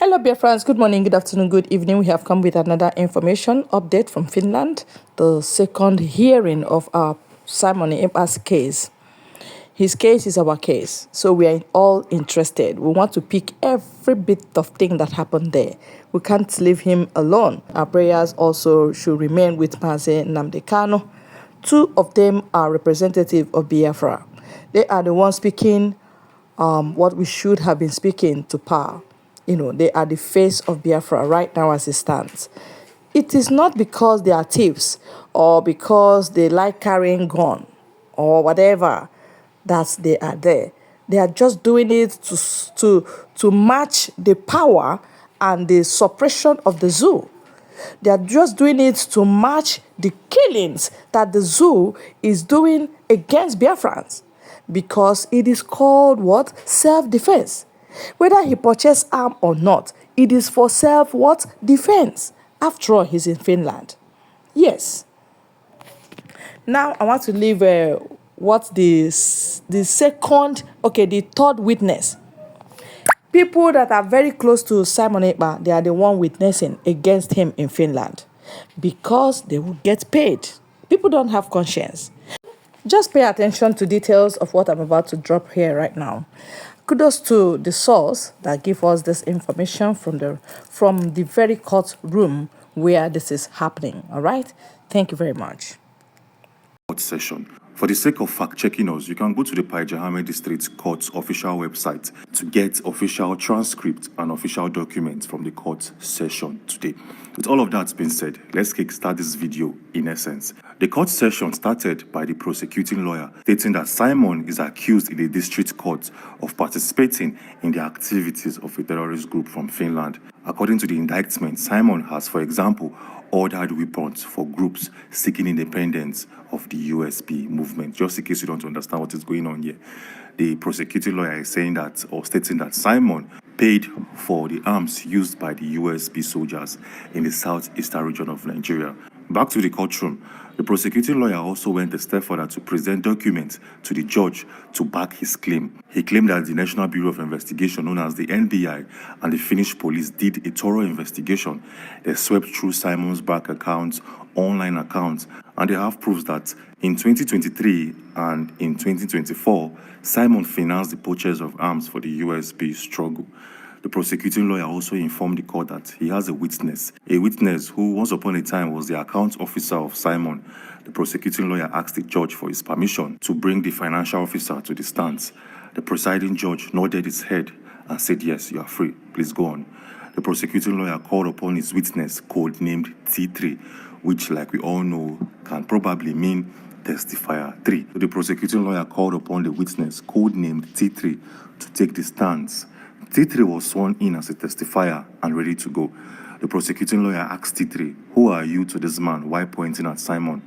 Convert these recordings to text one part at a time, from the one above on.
Hello, dear friends. Good morning, good afternoon, good evening. We have come with another information update from Finland. The second hearing of our Simon Ekpa's case. His case is our case, so we are all interested. We want to pick every bit of thing that happened there. We can't leave him alone. Our prayers also should remain with Mazi Nnamdi Kanu. Two of them are representative of Biafra. They are the ones speaking what we should have been speaking to power. They are the face of Biafra right now as it stands. It is not because they are thieves or because they like carrying gun or whatever that they are there. They are just doing it to match the power and the suppression of the zoo. They are just doing it to match the killings that the zoo is doing against Biafrans, because it is called what? Self-defense. Whether he purchased arm or not, it is for self what? Defense. After all, he's in Finland. Yes. Now I want to leave the third witness. People that are very close to Simon Ekpa, they are the one witnessing against him in Finland because they will get paid. People don't have conscience. Just pay attention to details of what I'm about to drop here right now. Kudos to the source that gave us this information from the very courtroom where this is happening. All right? Thank you very much. Session. For the sake of fact-checking us, you can go to the Paijahame District Court's official website to get official transcript and official documents from the court session today. With all of that being said, let's kickstart this video in essence. The court session started by the prosecuting lawyer stating that Simon is accused in the district court of participating in the activities of a terrorist group from Finland. According to the indictment, Simon has, for example, ordered weapons for groups seeking independence of the USB movement. Just in case you don't understand what is going on here, the prosecuting lawyer is saying that, or stating that, Simon paid for the arms used by the USB soldiers in the southeastern region of Nigeria. Back to the courtroom, the prosecuting lawyer also went a step further to present documents to the judge to back his claim. He claimed that the National Bureau of Investigation, known as the NBI, and the Finnish police did a thorough investigation. They swept through Simon's bank accounts, online accounts, and they have proofs that in 2023 and in 2024, Simon financed the purchase of arms for the USB struggle. The prosecuting lawyer also informed the court that he has a witness who once upon a time was the account officer of Simon. The prosecuting lawyer asked the judge for his permission to bring the financial officer to the stand. The presiding judge nodded his head and said, "Yes, you are free. Please go on." The prosecuting lawyer called upon his witness, codenamed T3, which, like we all know, can probably mean testifier 3. The prosecuting lawyer called upon the witness, codenamed T3, to take the stance. T3 was sworn in as a testifier and ready to go. The prosecuting lawyer asked T3, "Who are you to this man?" while pointing at Simon.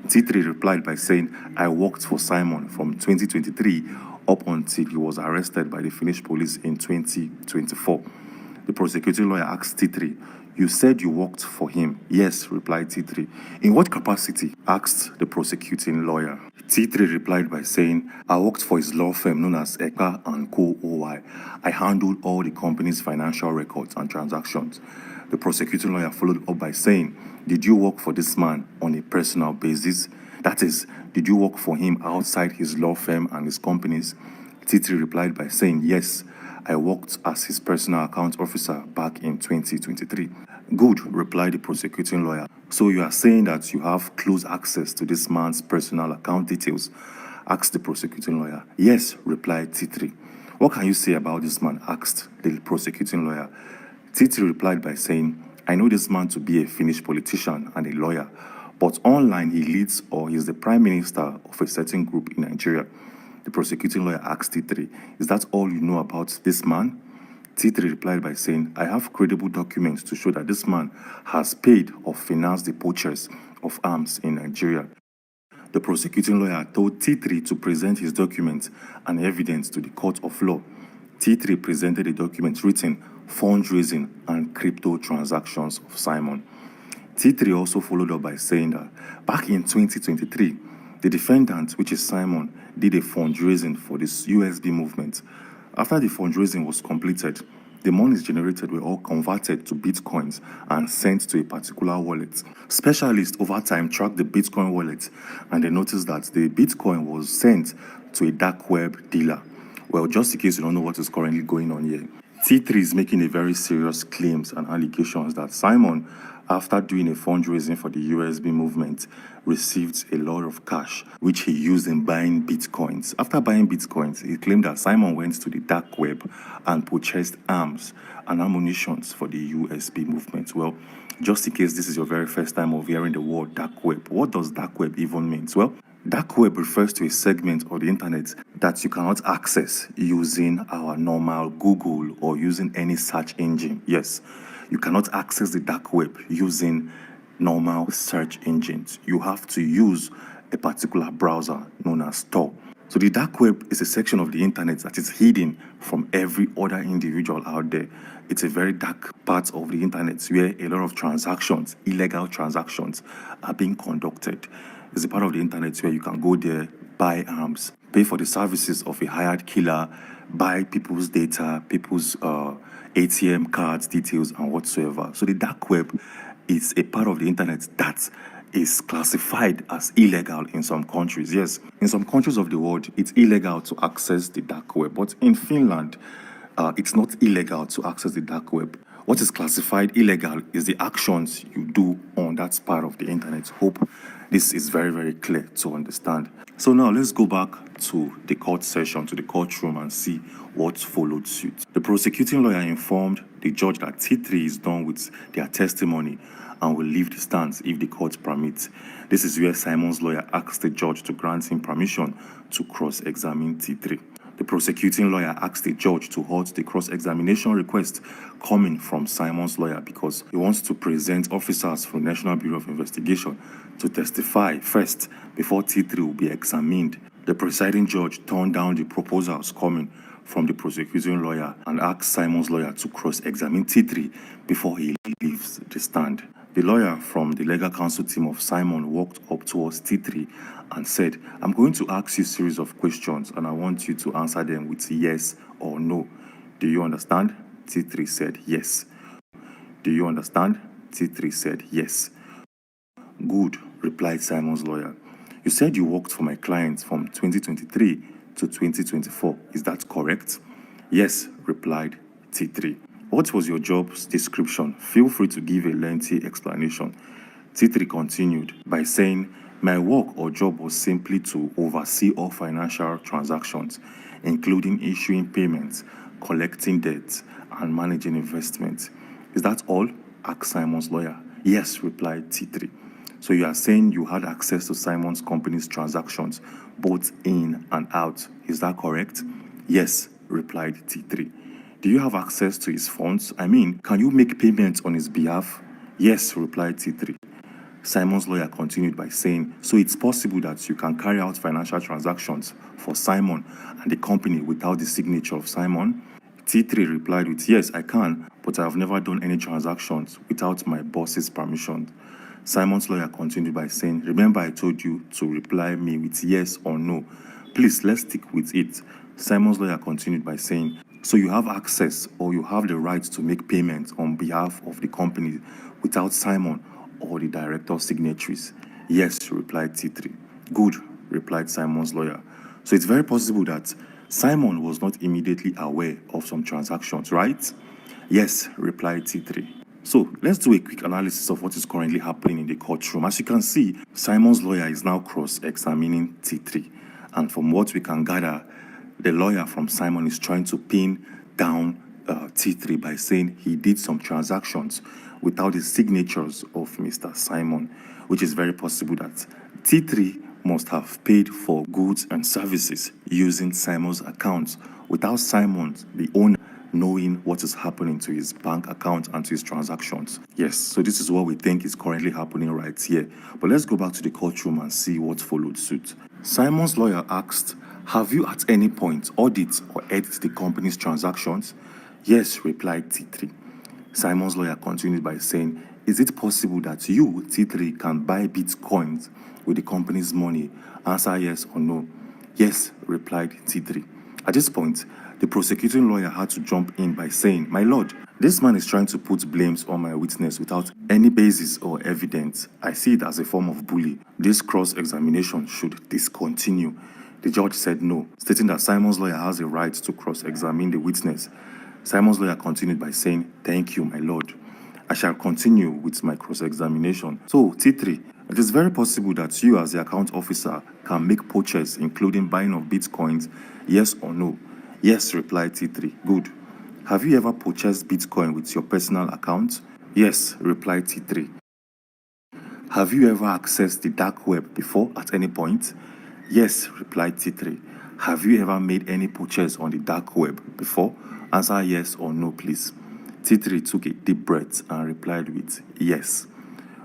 T3 replied by saying, "I worked for Simon from 2023 up until he was arrested by the Finnish police in 2024. The prosecuting lawyer asked T3, "You said you worked for him?" "Yes," replied T3. "In what capacity?" asked the prosecuting lawyer. T3 replied by saying, "I worked for his law firm known as Ekpa and Co. OY. I handled all the company's financial records and transactions." The prosecuting lawyer followed up by saying, "Did you work for this man on a personal basis? That is, did you work for him outside his law firm and his companies?" T3 replied by saying, "Yes, I worked as his personal account officer back in 2023. "Good," replied the prosecuting lawyer. "So you are saying that you have close access to this man's personal account details?" asked the prosecuting lawyer. "Yes," replied T3. "What can you say about this man?" asked the prosecuting lawyer. T3 replied by saying, "I know this man to be a Finnish politician and a lawyer, but online he leads or is the prime minister of a certain group in Nigeria." The prosecuting lawyer asked T3, "Is that all you know about this man?" T3 replied by saying, "I have credible documents to show that this man has paid or financed the purchase of arms in Nigeria." The prosecuting lawyer told T3 to present his documents and evidence to the court of law. T3 presented a document written fundraising and crypto transactions of Simon. T3 also followed up by saying that back in 2023, the defendant, which is Simon, did a fundraising for this USB movement. After the fundraising was completed, The monies generated were all converted to bitcoins and sent to a particular wallet. Specialists over time tracked the Bitcoin wallet and they noticed that the Bitcoin was sent to a dark web dealer. Well, just in case you don't know what is currently going on here, T3 is making a very serious claims and allegations that Simon, after doing a fundraising for the USB movement, received a lot of cash, which he used in buying bitcoins. After buying bitcoins, he claimed that Simon went to the dark web and purchased arms and ammunitions for the USB movement. Well, just in case this is your very first time of hearing the word dark web, what does dark web even mean? Well, dark web refers to a segment of the internet that you cannot access using our normal Google or using any search engine. Yes, you cannot access the dark web using normal search engines. You have to use a particular browser known as Tor. So the dark web is a section of the internet that is hidden from every other individual out there. It's a very dark part of the internet where a lot of transactions, illegal transactions, are being conducted. It's a part of the internet where you can go there, buy arms, pay for the services of a hired killer, buy people's data, people's ATM cards, details, and whatsoever. So the dark web is a part of the internet that is classified as illegal in some countries. Yes, in some countries of the world, it's illegal to access the dark web. But in Finland, it's not illegal to access the dark web. What is classified illegal is the actions you do on that part of the internet. Hope this is very, very clear to understand. So now let's go back to the court session, to the courtroom, and see what followed suit. The prosecuting lawyer informed the judge that T3 is done with their testimony and will leave the stands if the court permits. This is where Simon's lawyer asked the judge to grant him permission to cross-examine T3. The prosecuting lawyer asked the judge to halt the cross-examination request coming from Simon's lawyer because he wants to present officers from the National Bureau of Investigation to testify first before T3 will be examined. The presiding judge turned down the proposals coming from the prosecuting lawyer and asked Simon's lawyer to cross-examine T3 before he leaves the stand. The lawyer from the legal counsel team of Simon walked up towards T3 and said, "I'm going to ask you a series of questions and I want you to answer them with yes or no. Do you understand?" T3 said yes. "Do you understand?" T3 said yes. "Good," replied Simon's lawyer. "You said you worked for my client from 2023 to 2024. Is that correct?" "Yes," replied T3. "What was your job's description? Feel free to give a lengthy explanation." T3 continued by saying, "My work or job was simply to oversee all financial transactions, including issuing payments, collecting debts, and managing investments." "Is that all?" asked Simon's lawyer. "Yes," replied T3. "So you are saying you had access to Simon's company's transactions, both in and out. Is that correct?" "Yes," replied T3. "Do you have access to his funds? I mean, can you make payments on his behalf?" "Yes," replied T3. Simon's lawyer continued by saying, "So it's possible that you can carry out financial transactions for Simon and the company without the signature of Simon?" T3 replied with, "Yes, I can, but I have never done any transactions without my boss's permission." Simon's lawyer continued by saying, "Remember I told you to reply me with yes or no. Please, let's stick with it." Simon's lawyer continued by saying, "So you have access or you have the right to make payments on behalf of the company without Simon or the director's signatories?" "Yes," replied T3. "Good," replied Simon's lawyer. "So it's very possible that Simon was not immediately aware of some transactions, right?" "Yes," replied T3. So let's do a quick analysis of what is currently happening in the courtroom. As you can see, Simon's lawyer is now cross-examining T3. And from what we can gather, the lawyer from Simon is trying to pin down T3 by saying he did some transactions without the signatures of Mr. Simon, which is very possible that T3 must have paid for goods and services using Simon's accounts without Simon, the owner, knowing what is happening to his bank account and to his transactions. Yes, so this is what we think is currently happening right here. But let's go back to the courtroom and see what followed suit. Simon's lawyer asked, "Have you at any point audited or edited the company's transactions?" "Yes," replied T3. Simon's lawyer continued by saying, "Is it possible that you, T3, can buy bitcoins with the company's money?" "Answer yes or no." "Yes," replied T3. At this point, The prosecuting lawyer had to jump in by saying, "My lord, this man is trying to put blames on my witness without any basis or evidence. I see it as a form of bully. This cross-examination should discontinue." The judge said no, stating that Simon's lawyer has a right to cross-examine the witness. Simon's lawyer continued by saying, "Thank you, my lord. I shall continue with my cross-examination." So, T3, it is very possible that you as the account officer can make purchase, including buying of bitcoins, yes or no? Yes, replied T3. Good. Have you ever purchased bitcoin with your personal account? Yes, replied T3. Have you ever accessed the dark web before at any point? Yes, replied T3. Have you ever made any purchase on the dark web before? Answer yes or no, please. T3 took a deep breath and replied with yes.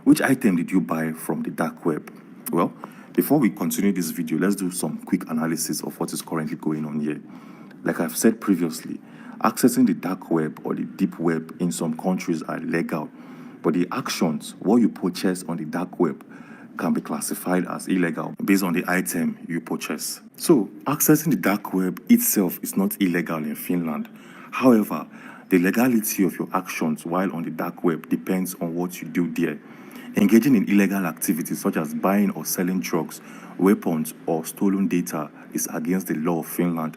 Which item did you buy from the dark web? Well, before we continue this video, let's do some quick analysis of what is currently going on here. Like I've said previously, accessing the dark web or the deep web in some countries are legal, but the actions, what you purchase on the dark web, can be classified as illegal based on the item you purchase. So, accessing the dark web itself is not illegal in Finland. However, the legality of your actions while on the dark web depends on what you do there. Engaging in illegal activities such as buying or selling drugs, weapons, or stolen data is against the law of Finland,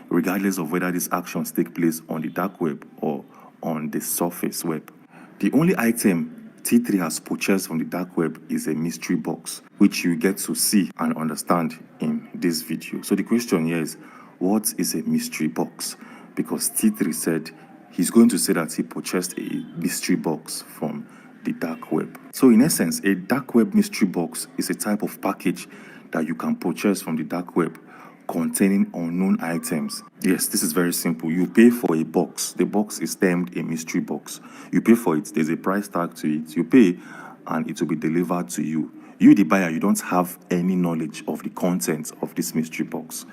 regardless of whether these actions take place on the dark web or on the surface web. The only item T3 has purchased from the dark web is a mystery box, which you get to see and understand in this video. So the question here is, what is a mystery box? Because T3 said he's going to say that he purchased a mystery box from the dark web. So in essence, a dark web mystery box is a type of package that you can purchase from the dark web containing unknown items. Yes, this is very simple. You pay for a box. The box is termed a mystery box. You pay for it. There's a price tag to it. You pay and it will be delivered to you. You, the buyer, you don't have any knowledge of the contents of this mystery box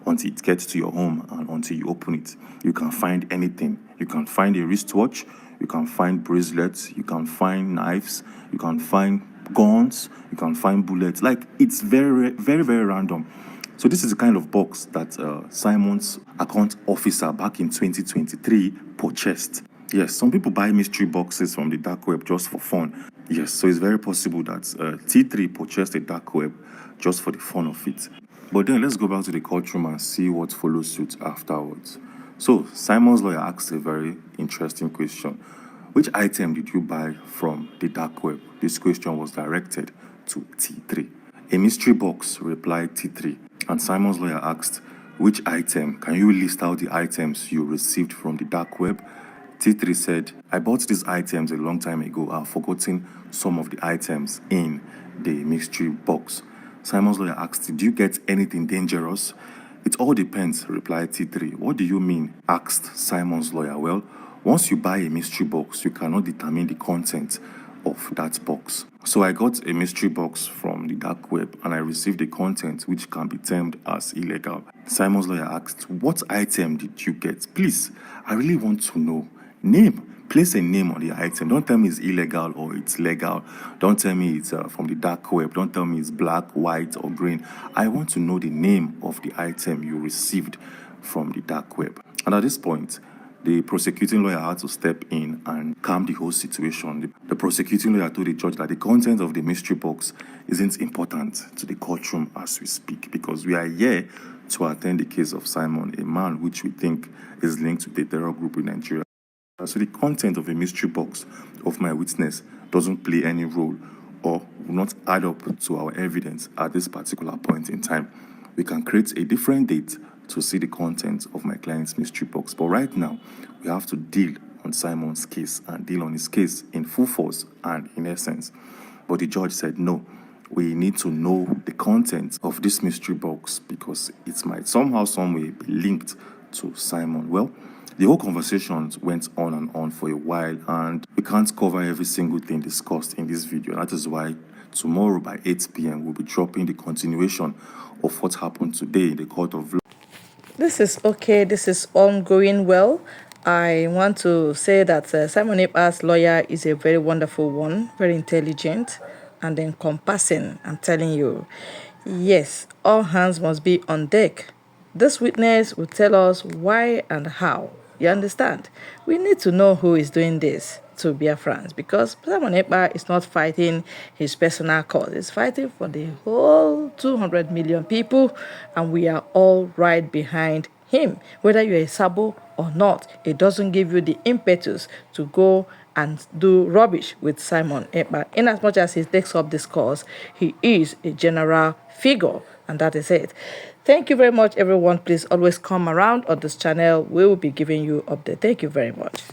until it gets to your home and until you open it. You can find anything. You can find a wristwatch. You can find bracelets. You can find knives. You can find guns. You can find bullets. Like, it's very, very, very random. So this is the kind of box that Simon's account officer back in 2023 purchased. Yes, some people buy mystery boxes from the dark web just for fun. Yes, so it's very possible that T3 purchased a dark web just for the fun of it. But then let's go back to the courtroom and see what follows suit afterwards. So Simon's lawyer asked a very interesting question. Which item did you buy from the dark web? This question was directed to T3. A mystery box, replied T3. And Simon's lawyer asked, which item? Can you list out the items you received from the dark web? T3 said, I bought these items a long time ago. I've forgotten some of the items in the mystery box. Simon's lawyer asked, did you get anything dangerous? It all depends, replied T3. What do you mean? Asked Simon's lawyer. Well, once you buy a mystery box, you cannot determine the content of that box. So I got a mystery box from the dark web and I received the content which can be termed as illegal. Simon's lawyer asked, what item did you get? Please, I really want to know. Name. Place a name on the item. Don't tell me it's illegal or it's legal. Don't tell me it's from the dark web. Don't tell me it's black, white, or green. I want to know the name of the item you received from the dark web. And at this point, the prosecuting lawyer had to step in and calm the whole situation. The prosecuting lawyer told the judge that the content of the mystery box isn't important to the courtroom as we speak, because we are here to attend the case of Simon, a man which we think is linked to the terror group in Nigeria. So the content of a mystery box of my witness doesn't play any role or will not add up to our evidence at this particular point in time. We can create a different date to see the content of my client's mystery box. But right now, we have to deal on Simon's case and deal on his case in full force and in essence. But the judge said, no, we need to know the content of this mystery box because it might somehow, some way be linked to Simon. Well, the whole conversation went on and on for a while, and we can't cover every single thing discussed in this video. That is why tomorrow by 8 p.m. we'll be dropping the continuation of what happened today in the court of law. This is okay. This is ongoing well. I want to say that Simon Ekpa's lawyer is a very wonderful one, very intelligent and encompassing. I'm telling you. Yes, all hands must be on deck This witness will tell us why and how. You understand? We need to know who is doing this to Biafrans, because Simon Ekpa is not fighting his personal cause. He's fighting for the whole 200 million people, and we are all right behind him. Whether you're a Sabo or not, it doesn't give you the impetus to go and do rubbish with Simon Ekpa. In as much as he takes up this cause, he is a general figure, and that is it. Thank you very much, everyone. Please always come around on this channel. We will be giving you update. Thank you very much.